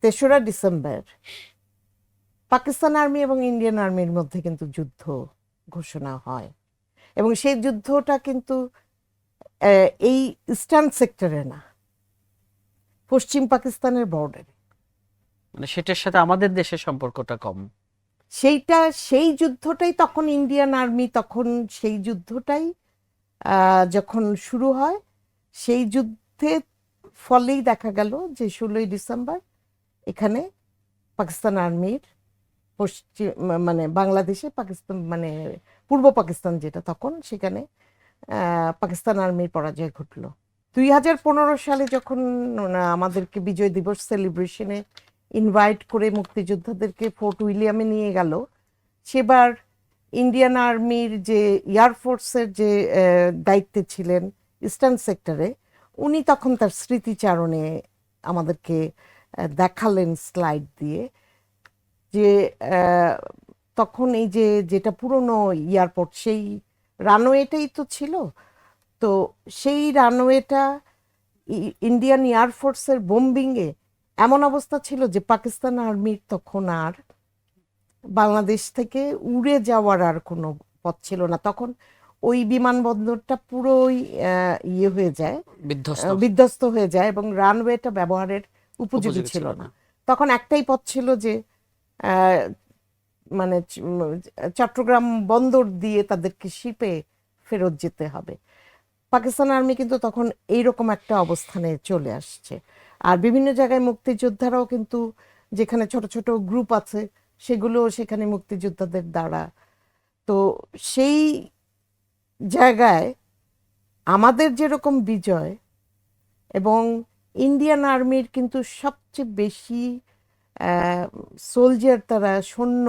তেসরা December Pakistan army এবং Indian আর্মির মধ্যে কিন্তু যুদ্ধ ঘোষণা হয়, এবং সেই যুদ্ধটা কিন্তু এই ইস্টার্ন সেক্টরে না, পশ্চিম পাকিস্তানের বর্ডারে। মানে সেটার সাথে আমাদের দেশের সম্পর্কটা কম। সেই যুদ্ধটাই তখন ইন্ডিয়ান আর্মি, তখন সেই যুদ্ধটাই যখন শুরু হয়, সেই যুদ্ধে ফলেই দেখা গেল যে 16ই ডিসেম্বর এখানে পাকিস্তান আর্মির পশ্চিম মানে বাংলাদেশে পাকিস্তান মানে পূর্ব পাকিস্তান যেটা তখন, সেখানে পাকিস্তান আর্মির পরাজয় ঘটলো। 2015 সালে যখন আমাদেরকে বিজয় দিবস সেলিব্রেশনে ইনভাইট করে মুক্তিযোদ্ধাদেরকে ফোর্ট উইলিয়ামে নিয়ে গেল, সেবার ইন্ডিয়ান আর্মির যে এয়ারফোর্সের যে দায়িত্বে ছিলেন ইস্টার্ন সেক্টরে, উনি তখন তার স্মৃতিচারণে আমাদেরকে দেখালেন স্লাইড দিয়ে যে তখন এই যে যেটা পুরনো এয়ারপোর্ট, সেই রানওয়েটাই তো ছিল। তো সেই রানওয়েটা ইন্ডিয়ান এয়ারফোর্সের বোম্বিংয়ে এমন অবস্থা ছিল যে পাকিস্তান আর্মির তখন আর বাংলাদেশ থেকে উড়ে যাওয়ার আর কোনো পথ ছিল না। তখন ওই বিমানবন্দরটা পুরোই ইয়ে হয়ে যায়, বিধ্বস্ত হয়ে যায়, এবং রানওয়েটা ব্যবহারের উপযোগী ছিল না। তখন একটাই পথ ছিল যে মানে চট্টগ্রাম বন্দর দিয়ে তাদেরকে শিপে ফেরত যেতে হবে। পাকিস্তান আর্মি কিন্তু তখন এইরকম একটা অবস্থানে চলে আসছে। আর বিভিন্ন জায়গায় মুক্তিযোদ্ধারাও কিন্তু, যেখানে ছোট ছোট গ্রুপ আছে, সেগুলো সেখানে মুক্তিযোদ্ধাদের দ্বারা। তো সেই জায়গায় আমাদের যেরকম বিজয়, এবং ইন্ডিয়ান আর্মির কিন্তু সবচেয়ে বেশি সোলজার, তারা সৈন্য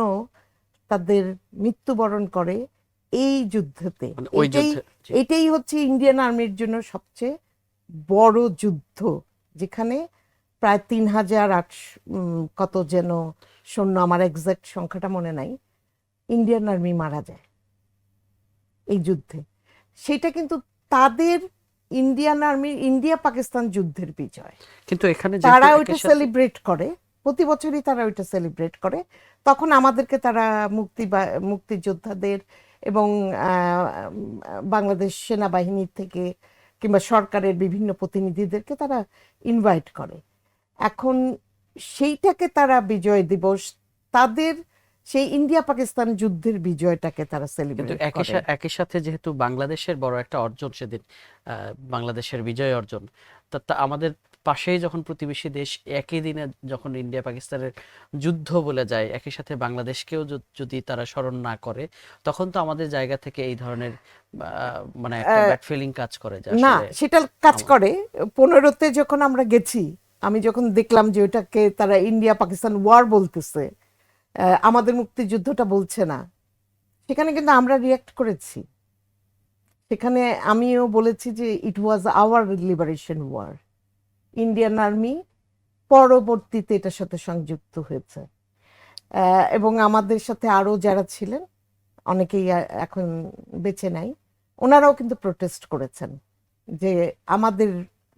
তাদের মৃত্যুবরণ করে এই যুদ্ধতে। এটাই হচ্ছে ইন্ডিয়ান আর্মির জন্য সবচেয়ে বড় যুদ্ধ, যেখানে প্রায় 3,800 কত যেন সৈন্য, আমার এক্সাক্ট সংখ্যাটা মনে নাই, ইন্ডিয়ান আর্মি মারা যায় এই যুদ্ধে। সেটা কিন্তু তাদের ইন্ডিয়ান আর্মি ইন্ডিয়া পাকিস্তান যুদ্ধের বিজয়। কিন্তু এখানে তারা ওইটা সেলিব্রেট করে, প্রতি বছরই তারা ওইটা সেলিব্রেট করে। তখন আমাদেরকে তারা মুক্তিযোদ্ধাদের এবং বাংলাদেশ সেনাবাহিনীর থেকে কিংবা সরকারের বিভিন্ন প্রতিনিধিদেরকে তারা ইনভাইট করে। এখন সেইটাকে তারা বিজয় দিবস, তাদের সেই ইন্ডিয়া পাকিস্তান যুদ্ধের বিজয়টাকে তারা সেলিব্রেট করে। একই সাথে যেহেতু বাংলাদেশের বড় একটা অর্জন সেদিন, বাংলাদেশের বিজয় অর্জন, তা আমাদের পাশেই যখন প্রতিবেশী দেশ একই দিনে যখন ইন্ডিয়া পাকিস্তানের যুদ্ধ বলে যায়, একই সাথে বাংলাদেশকেও যদি তারা স্মরণ না করে, তখন তো আমাদের জায়গা থেকে এই ধরনের মানে একটা ব্যাড ফিলিং কাজ করে। না, সেটা কাজ করে 15তে যখন আমরা গেছি, আমি যখন দেখলাম যে ওটাকে তারা ইন্ডিয়া পাকিস্তান ওয়ার বলতেছে, আমাদের মুক্তিযুদ্ধটা বলছে না, সেখানে কিন্তু আমরা রিয়াক্ট করেছি। সেখানে আমিও বলেছি যে it was our liberation war. Indian army পরবর্তীতে এটার সাথে সংযুক্ত হয়েছে, এবং আমাদের সাথে আরো যারা ছিলেন অনেকেই এখন বেঁচে নাই, ওনারাও কিন্তু প্রোটেস্ট করেছেন যে আমাদের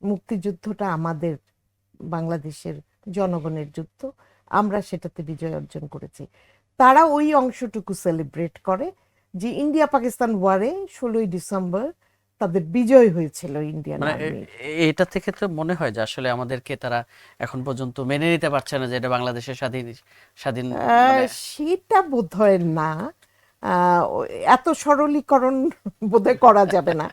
মুক্তিযুদ্ধটা আমাদের বাংলাদেশের জনগণের যুদ্ধ, আমরা সেটাতে বিজয় অর্জন করেছি। তারা ওই অংশটুকু সেলিব্রেট করে যে ইন্ডিয়া পাকিস্তান ওয়ারে 16ই ডিসেম্বর তাদের বিজয় হয়েছিল ইন্ডিয়ান আর্মি। এটা থেকে তো মনে হয় যে আসলে আমাদেরকে তারা এখন পর্যন্ত মেনে নিতে পারছে না যে এটা বাংলাদেশের স্বাধীন। সেটা বোধহয় না, এত সরলীকরণ বোধহয় করা যাবে না।